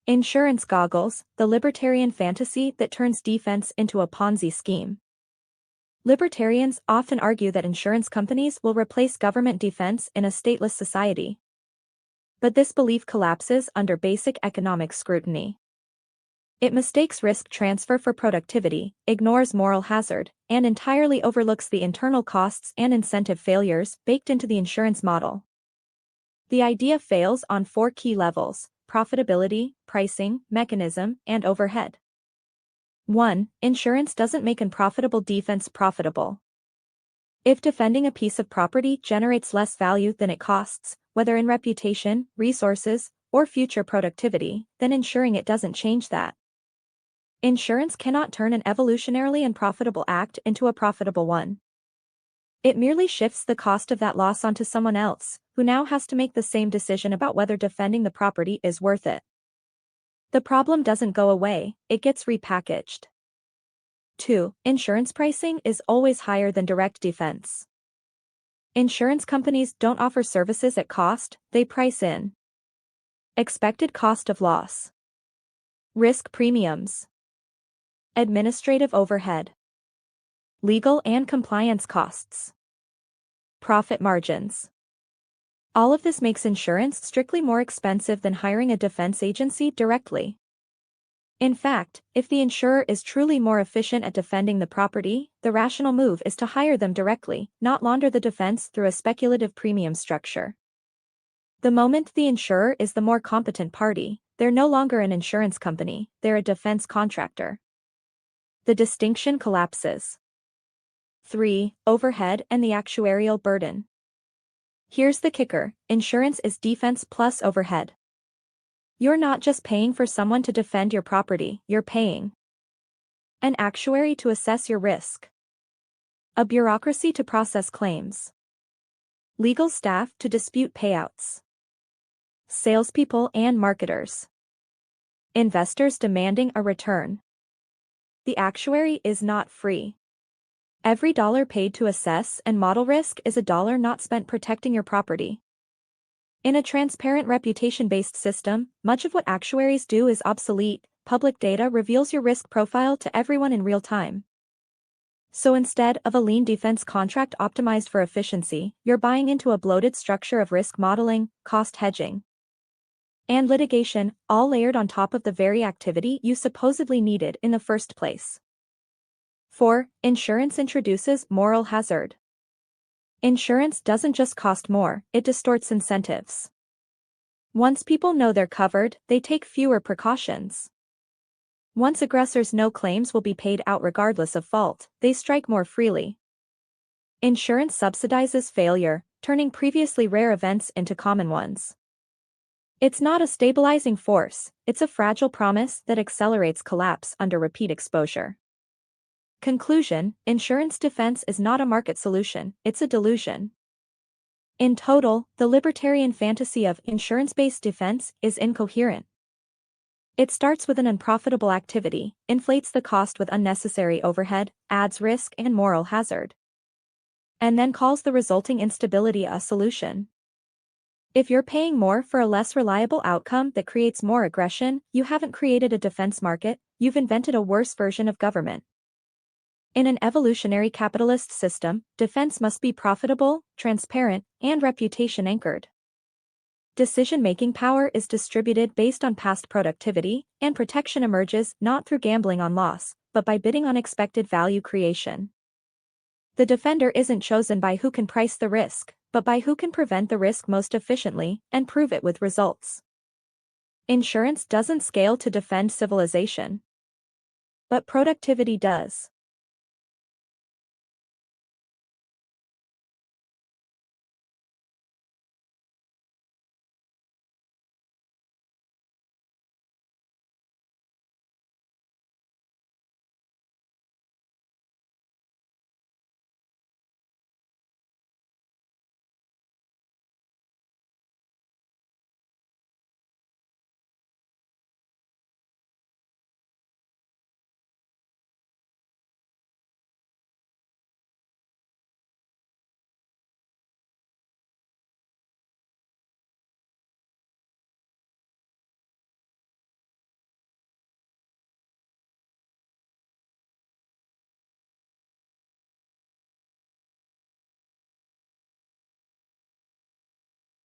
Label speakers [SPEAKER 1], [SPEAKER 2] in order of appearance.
[SPEAKER 1] Insurance goggles, the libertarian fantasy that turns defense into a Ponzi scheme. Libertarians often argue that insurance companies will replace government defense in a stateless society. But this belief collapses under basic economic scrutiny. It mistakes risk transfer for productivity, ignores moral hazard, and entirely overlooks the internal costs and incentive failures baked into the insurance model. The idea fails on 4 key levels: profitability, pricing, mechanism, and overhead. 1. Insurance doesn't make unprofitable defense profitable. If defending a piece of property generates less value than it costs, whether in reputation, resources, or future productivity, then insuring it doesn't change that. Insurance cannot turn an evolutionarily unprofitable act into a profitable one. It merely shifts the cost of that loss onto someone else, who now has to make the same decision about whether defending the property is worth it. The problem doesn't go away, it gets repackaged. 2. Insurance pricing is always higher than direct defense. Insurance companies don't offer services at cost, they price in expected cost of loss, risk premiums, administrative overhead, legal and compliance costs, profit margins. All of this makes insurance strictly more expensive than hiring a defense agency directly. In fact, if the insurer is truly more efficient at defending the property, the rational move is to hire them directly, not launder the defense through a speculative premium structure. The moment the insurer is the more competent party, they're no longer an insurance company, they're a defense contractor. The distinction collapses. 3. Overhead and the actuarial burden. Here's the kicker: insurance is defense plus overhead. You're not just paying for someone to defend your property, you're paying an actuary to assess your risk, a bureaucracy to process claims, legal staff to dispute payouts, salespeople and marketers, investors demanding a return. The actuary is not free. Every dollar paid to assess and model risk is a dollar not spent protecting your property. In a transparent reputation-based system, much of what actuaries do is obsolete. Public data reveals your risk profile to everyone in real time. So instead of a lean defense contract optimized for efficiency, you're buying into a bloated structure of risk modeling, cost hedging, and litigation, all layered on top of the very activity you supposedly needed in the first place. 4. Insurance introduces moral hazard. Insurance doesn't just cost more, it distorts incentives. Once people know they're covered, they take fewer precautions. Once aggressors know claims will be paid out regardless of fault, they strike more freely. Insurance subsidizes failure, turning previously rare events into common ones. It's not a stabilizing force, it's a fragile promise that accelerates collapse under repeat exposure. Conclusion: insurance defense is not a market solution, it's a delusion. In total, the libertarian fantasy of insurance-based defense is incoherent. It starts with an unprofitable activity, inflates the cost with unnecessary overhead, adds risk and moral hazard, and then calls the resulting instability a solution. If you're paying more for a less reliable outcome that creates more aggression, you haven't created a defense market, you've invented a worse version of government. In an evolutionary capitalist system, defense must be profitable, transparent, and reputation-anchored. Decision-making power is distributed based on past productivity, and protection emerges not through gambling on loss, but by bidding on expected value creation. The defender isn't chosen by who can price the risk, but by who can prevent the risk most efficiently, and prove it with results. Insurance doesn't scale to defend civilization, but productivity does.